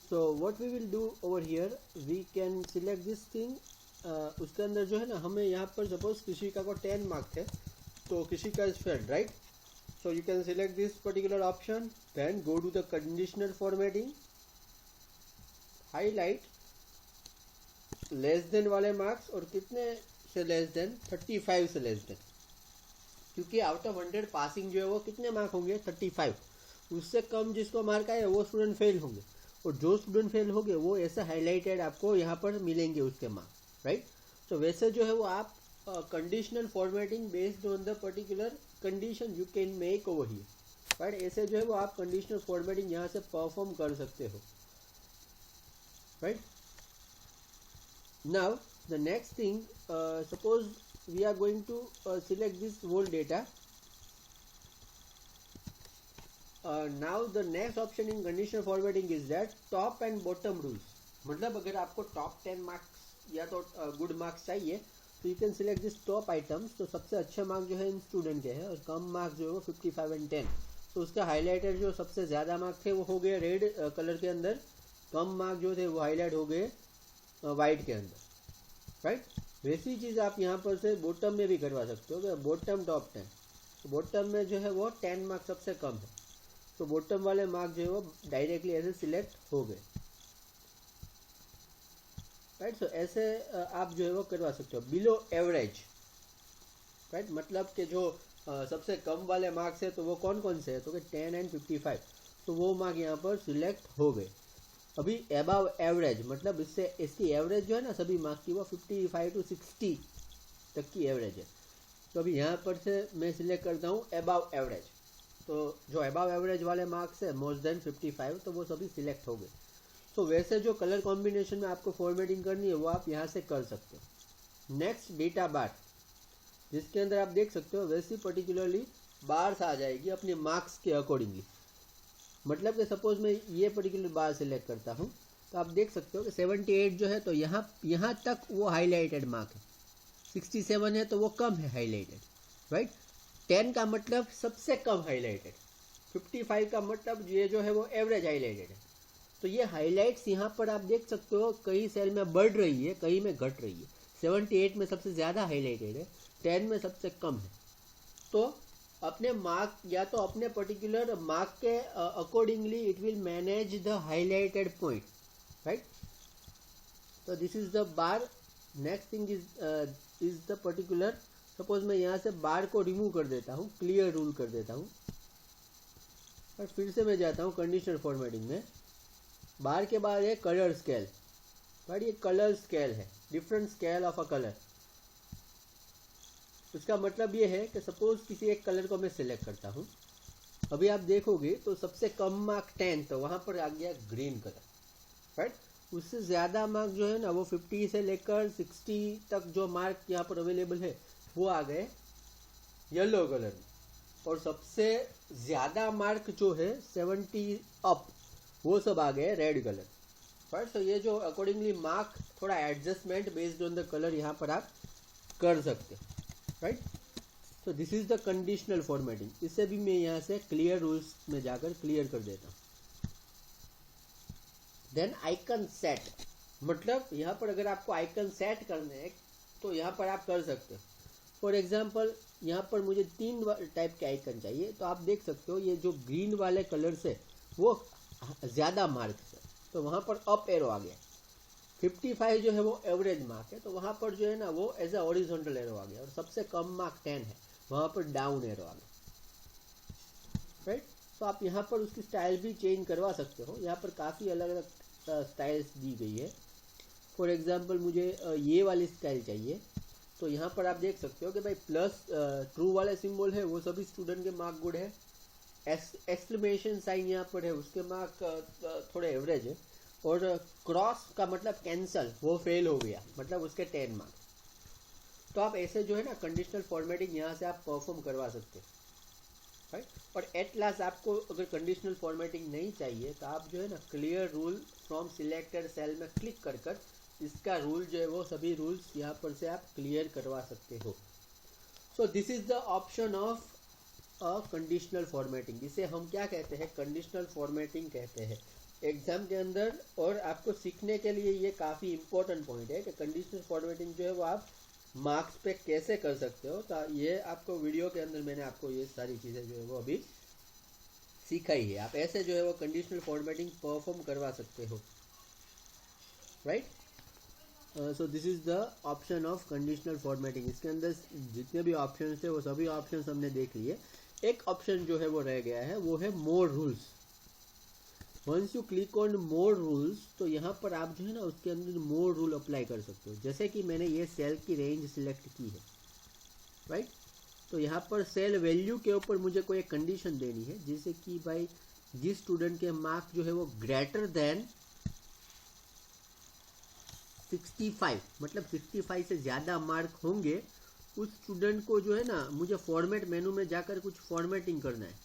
So what we will do over here, we can select this thing. उसके अंदर जो है ना, हमें यहाँ पर सपोज किसी का को 10 मार्क थे, तो किसी का is failed, right? So you can select this particular option, then go to the conditional formatting, highlight less than वाले मार्क्स, और कितने से लेस देन, 35 से लेस देन, क्योंकि आउट ऑफ 100 पासिंग जो है वो कितने मार्क होंगे, 35। उससे कम जिसको मार्क आए वो स्टूडेंट फेल होंगे, और जो स्टूडेंट फेल होंगे वो ऐसे हाईलाइटेड आपको यहाँ पर मिलेंगे उसके मार्क्स, राइट? तो वैसे जो है वो आप conditional formatting based on the particular condition you can make over here, right? ऐसे जो है वो आप कंडीशनल फॉर्मेटिंग यहाँ से परफॉर्म कर सकते हो, right? Now the next thing, suppose we are going to select this whole data. Now the next option in conditional formatting is that top and bottom rules. मतलब अगर आपको टॉप 10 मार्क्स या तो गुड मार्क्स चाहिए, तो you can select this top items. तो सबसे अच्छे मार्क्स जो है इन स्टूडेंट के हैं, और कम मार्क्स जो है वो 55 एंड 10। तो उसका हाईलाइटर जो सबसे ज़्यादा मार्क्स थे वो हो गए रेड कलर के अंदर, कम मार्क्स जो थे वो हाईलाइट हो गए वाइट के अंदर, राइट? वैसी चीज़ आप यहाँ पर से बॉटम में भी करवा सकते हो। बॉटम टॉप 10, तो बॉटम में जो है वो 10 मार्क्स सबसे कम है, तो बॉटम वाले मार्क्स जो है वो डायरेक्टली ऐसे सिलेक्ट हो गए, राइट? सो ऐसे आप जो है वो करवा सकते हो। Below average, right? मतलब कि जो सबसे कम वाले मार्क्स है तो वो कौन कौन से है, तो 10 एंड 55, तो वो मार्क यहाँ पर सिलेक्ट हो गए। अभी अबव एवरेज, मतलब इससे इसकी एवरेज जो है ना सभी मार्क्स की, वो 55 to 60 तक की एवरेज है। तो अभी यहाँ पर से मैं सिलेक्ट करता हूँ अबव एवरेज, तो जो अबव एवरेज वाले मार्क्स है मोर देन 55, तो वो सभी सिलेक्ट हो गए। तो वैसे जो कलर कॉम्बिनेशन में आपको फॉर्मेटिंग करनी है वो आप यहाँ से कर सकते हो। नेक्स्ट डेटा बार, जिसके अंदर आप देख सकते हो वैसी पर्टिकुलरली बार्स आ जाएगी अपने मार्क्स के अकॉर्डिंगली। मतलब कि सपोज मैं ये पर्टिकुलर बार सिलेक्ट करता हूँ, तो आप देख सकते हो कि 78 जो है तो यहाँ तक वो हाईलाइटेड मार्क है, 67 है तो वो कम है हाईलाइटेड, राइट? 10 का मतलब सबसे कम हाईलाइटेड, 55 का मतलब ये जो है वो एवरेज हाईलाइटेड है। तो ये हाईलाइट्स यहाँ पर आप देख सकते हो कई सेल में बढ़ रही है, कई में घट रही है। 78 में सबसे ज़्यादा हाईलाइटेड है, 10 में सबसे कम है। तो अपने मार्क या तो अपने पर्टिकुलर मार्क के accordingly it will manage the highlighted point, right? तो this is the bar. Next thing is the particular, suppose मैं यहाँ से बार को रिमूव कर देता हूँ, क्लियर रूल कर देता हूँ, और फिर से मैं जाता हूँ कंडीशनल फॉर्मेटिंग में। बार के बाद है कलर स्केल, राइट? ये कलर स्केल है, different scale of a colour. उसका मतलब ये है कि सपोज किसी एक कलर को मैं सिलेक्ट करता हूँ, अभी आप देखोगे तो सबसे कम मार्क 10, तो वहाँ पर आ गया ग्रीन कलर, राइट? उससे ज़्यादा मार्क जो है ना वो 50 से लेकर 60 तक जो मार्क यहाँ पर अवेलेबल है वो आ गए येलो कलर में, और सबसे ज़्यादा मार्क जो है 70 अप वो सब आ गए रेड कलर, राइट? तो ये जो अकॉर्डिंगली मार्क थोड़ा adjustment based on the colour यहाँ पर आप कर सकते, राइट? तो this is the conditional formatting. इसे भी मैं यहाँ से क्लियर रूल्स में जाकर क्लियर कर देता हूँ। देन आइकन सेट, मतलब यहाँ पर अगर आपको आइकन सेट करने हैं तो यहाँ पर आप कर सकते हो। फॉर एग्जाम्पल यहाँ पर मुझे 3 टाइप के आइकन चाहिए, तो आप देख सकते हो ये जो ग्रीन वाले कलर से वो ज़्यादा मार्क्स है, तो वहाँ पर अप एरो आ गया। 55 जो है वो एवरेज मार्क है, तो वहाँ पर जो है ना वो एज ए हॉरिजॉन्टल एरो आ गया, और सबसे कम मार्क 10 है, वहाँ पर डाउन एरो आ गया, राइट? तो आप यहाँ पर उसकी स्टाइल भी चेंज करवा सकते हो। यहाँ पर काफ़ी अलग अलग स्टाइल्स दी गई है। फॉर एग्जांपल मुझे ये वाली स्टाइल चाहिए, तो यहाँ पर आप देख सकते हो कि भाई प्लस ट्रू वाले सिंबल है वो सभी स्टूडेंट के मार्क गुड है, एक्सक्लेमेशन साइन यहाँ पर है उसके मार्क थोड़े एवरेज है, और क्रॉस का मतलब कैंसल, वो फेल हो गया, मतलब उसके 10 मार्क्स। तो आप ऐसे जो है ना कंडीशनल फॉर्मेटिंग यहाँ से आप परफॉर्म करवा सकते हैं, राइट? और एट लास्ट आपको अगर कंडीशनल फॉर्मेटिंग नहीं चाहिए तो आप जो है ना clear rule from selected cell में क्लिक कर कर इसका रूल जो है वो सभी रूल्स यहाँ पर से आप क्लियर करवा सकते हो। So this is the option of conditional formatting. इसे हम क्या कहते हैं, कंडीशनल फॉर्मेटिंग कहते हैं। एग्जाम के अंदर और आपको सीखने के लिए ये काफ़ी इम्पोर्टेंट पॉइंट है कि कंडीशनल फॉर्मेटिंग जो है वो आप मार्क्स पे कैसे कर सकते हो। तो ये आपको वीडियो के अंदर मैंने आपको ये सारी चीज़ें जो है वो अभी सिखाई है। आप ऐसे जो है वो कंडीशनल फॉर्मेटिंग परफॉर्म करवा सकते हो, right. So this is the option of conditional formatting. इसके अंदर जितने भी ऑप्शन थे वो सभी ऑप्शन हमने देख लिए। एक ऑप्शन जो है वो रह गया है, वो है more rules. Once you click on more rules, तो यहाँ पर आप जो है ना उसके अंदर मोर रूल अप्लाई कर सकते हो। जैसे कि मैंने ये सेल की रेंज सिलेक्ट की है, राइट। तो यहाँ पर सेल वैल्यू के ऊपर मुझे कोई एक कंडीशन देनी है, जैसे कि भाई जिस स्टूडेंट के मार्क जो है वो ग्रेटर देन 65, मतलब 65 से ज़्यादा मार्क होंगे, उस स्टूडेंट को जो है ना मुझे फॉर्मेट मेनू में जाकर कुछ फॉर्मेटिंग करना है।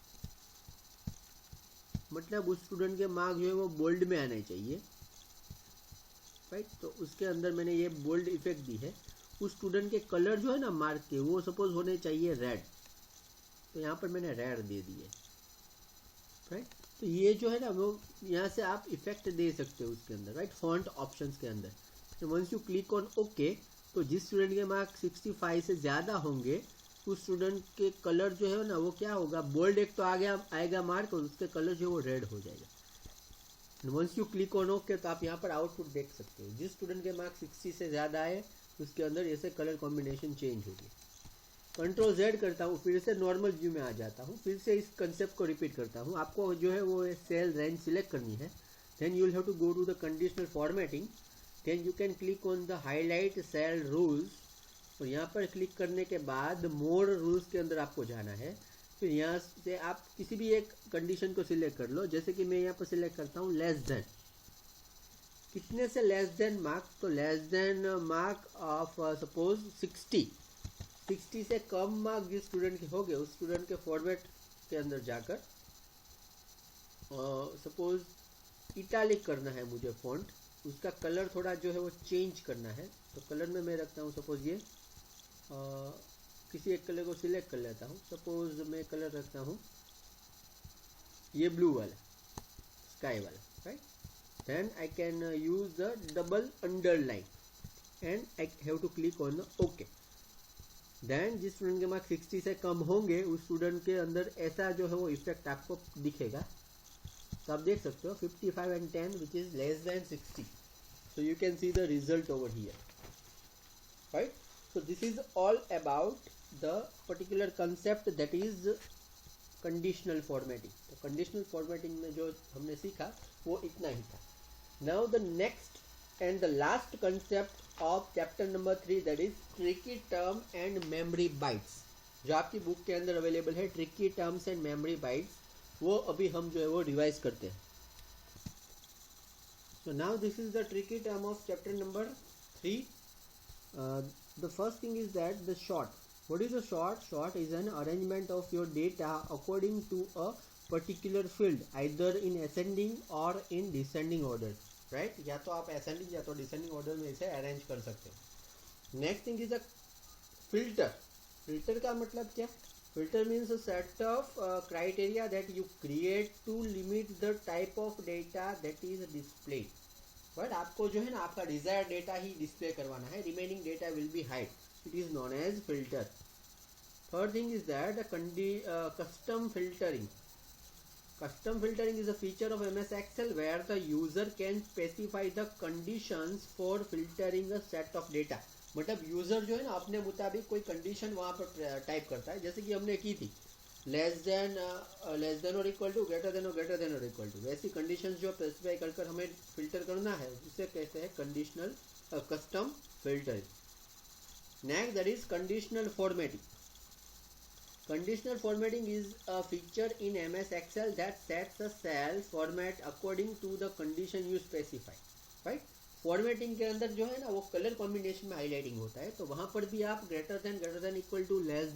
मतलब उस स्टूडेंट के मार्क जो है वो बोल्ड में आने चाहिए, राइट। तो उसके अंदर मैंने ये बोल्ड इफेक्ट दी है। उस स्टूडेंट के कलर जो है ना मार्क के, वो सपोज होने चाहिए रेड, तो यहाँ पर मैंने रेड दे दिए, राइट। तो ये जो है ना वो यहाँ से आप इफेक्ट दे सकते हो उसके अंदर, राइट, फॉन्ट ऑप्शंस के अंदर। तो once you click on okay, तो जिस स्टूडेंट के मार्क 65 से ज़्यादा होंगे, उस स्टूडेंट के कलर जो है ना वो क्या होगा, बोल्ड एक तो आएगा मार्क, और उसके कलर जो है वो रेड हो जाएगा। Once you click on okay, तो आप यहाँ पर आउटपुट देख सकते हो। जिस स्टूडेंट के मार्क 60 से ज़्यादा आए, उसके अंदर ऐसे कलर कॉम्बिनेशन चेंज होगी। कंट्रोल Z करता हूँ, फिर से नॉर्मल व्यू में आ जाता हूँ, फिर से इस कंसेप्ट को रिपीट करता हूँ। आपको जो है वो सेल रेंज सिलेक्ट करनी है, then you will have to go to the conditional formatting, then you can click on the highlight cell rules, और यहाँ पर क्लिक करने के बाद मोर रूल्स के अंदर आपको जाना है। फिर यहाँ से आप किसी भी एक कंडीशन को सिलेक्ट कर लो, जैसे कि मैं यहाँ पर सिलेक्ट करता हूँ लेस देन। कितने से लेस देन मार्क, तो less than mark of suppose 60 से कम मार्क जिस स्टूडेंट के हो गए, उस स्टूडेंट के फॉर्मेट के अंदर जाकर सपोज इटालिक करना है मुझे फॉन्ट, उसका कलर थोड़ा जो है वो चेंज करना है। तो कलर में मैं रखता हूँ सपोज ये किसी एक कलर को सिलेक्ट कर लेता हूँ। सपोज मैं कलर रखता हूँ ये ब्लू वाला, स्काई वाला, right. Then I can use the double underline and I have to click on okay. Then जिस स्टूडेंट के मार्क 60 से कम होंगे, उस स्टूडेंट के अंदर ऐसा जो है वो इफेक्ट आपको दिखेगा। तो आप देख सकते हो 55 and 10 which is less than 60. So you can see the result over here, right? So this is all about the particular concept that is conditional formatting. तो conditional formatting में जो हमने सीखा वो इतना ही था. Now the next and the last concept of chapter number 3, that is tricky term and memory bytes, जो आपकी बुक के अंदर अवेलेबल है, tricky terms and memory bytes, वो अभी हम जो है वो रिवाइज करते हैं. So now this is the tricky term of chapter number 3. The first thing is that the sort. What is a sort? Sort is an arrangement of your data according to a particular field, either in ascending or in descending order. Right? या तो आप ascending या तो descending order में इसे arrange कर सकते हो. Next thing is a filter. Filter का मतलब क्या? Filter means a set of criteria that you create to limit the type of data that is displayed. But आपको जो है ना आपका desired data ही display करवाना है, remaining data will be hide. It is known as filter. Third thing is that custom filtering. Custom filtering is a feature of MS Excel where the user can specify the conditions for filtering a set of data. मतलब user जो है ना अपने मुताबिक कोई condition वहाँ पर type करता है, जैसे कि हमने की थी लेस देन और इक्वल टू, ग्रेटर देन और इक्वल टू, वैसी कंडीशंस जो स्पेसिफाई कर हमें फिल्टर करना है उसे कहते हैं conditional custom filtering. Next that is conditional formatting. Conditional formatting is a feature in MS Excel that sets a cell format according to the condition you specify. Right? Formatting के अंदर जो है ना वो कलर कॉम्बिनेशन में highlighting होता है, तो वहां पर भी आप greater than equal to, less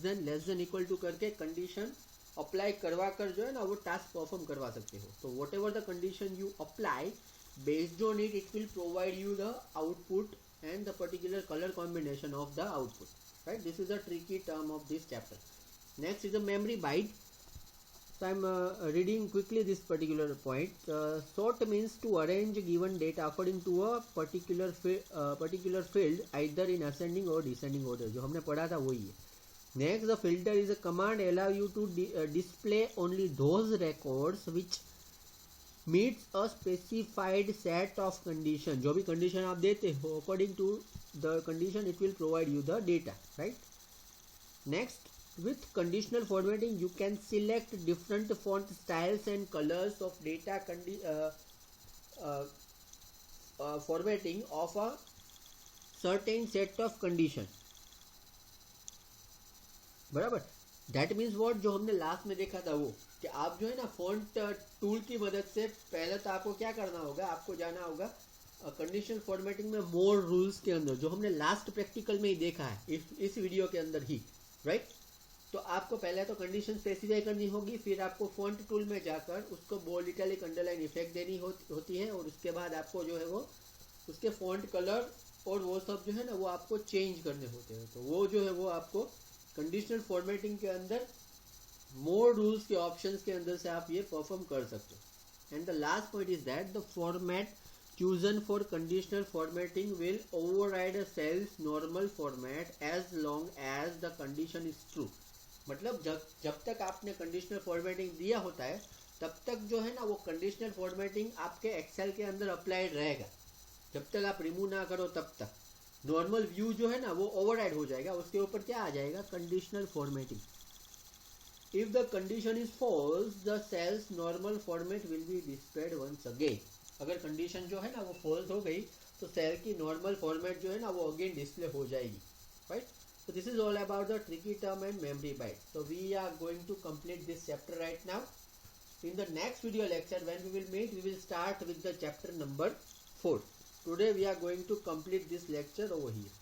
than equal to करके कंडीशन अप्लाई करवा कर जो है ना वो टास्क परफॉर्म करवा सकते हो. तो what ever the condition you apply, based on it will provide you the output and the particular colour combination of the output. Right? This is the tricky term of this chapter. Next is a memory byte. So I'm reading quickly this particular point. Sort means to arrange given data according to a particular field either in ascending or descending order. जो हमने पढ़ा था वही है. Next, the filter is a command allow you to display only those records which meets a specified set of condition. जो भी condition आप देते हो according to the condition it will provide you the data, right? Next, with conditional formatting you can select different font styles and colors of data formatting of a certain set of condition. बराबर. That means what, जो हमने last में देखा था वो कि आप जो है ना फॉन्ट टूल की मदद से पहले तो आपको क्या करना होगा, आपको जाना होगा कंडीशनल फॉर्मेटिंग में मोर रूल्स के अंदर, जो हमने लास्ट प्रैक्टिकल में ही देखा है इस वीडियो के अंदर ही, राइट. तो आपको पहले तो कंडीशन स्पेसिफाई करनी होगी, फिर आपको फॉन्ट टूल में जाकर उसको बोल्ड इटैलिक अंडरलाइन इफेक्ट देनी होती है, और उसके बाद आपको जो है वो उसके फॉन्ट कलर और वो सब जो है ना वो आपको चेंज करने होते हैं. तो वो जो है वो आपको कंडीशनल फॉर्मेटिंग के अंदर मोर रूल्स के ऑप्शंस के अंदर से आप ये परफॉर्म कर सकते हो. And the last point is that the format chosen for conditional formatting will override a cell's normal format as long as the condition is true. मतलब जब तक आपने कंडीशनल फॉर्मेटिंग दिया होता है तब तक जो है ना वो कंडीशनल फॉर्मेटिंग आपके एक्सेल के अंदर अप्लाइड रहेगा. जब तक आप रिमूव ना करो तब तक नॉर्मल व्यू जो है ना वो ओवरराइड हो जाएगा, उसके ऊपर क्या आ जाएगा, conditional formatting. If the condition is false the cells normal format will be displayed once again. अगर कंडीशन जो है ना वो फॉल्स हो गई तो सेल की नॉर्मल फॉर्मेट जो है ना वो अगेन डिस्प्ले हो जाएगी, right. So this is all about the tricky term and memory byte. So we are going to complete this chapter right now. In the next video lecture when we will meet, we will start with the chapter number 4. Today we are going to complete this lecture over here.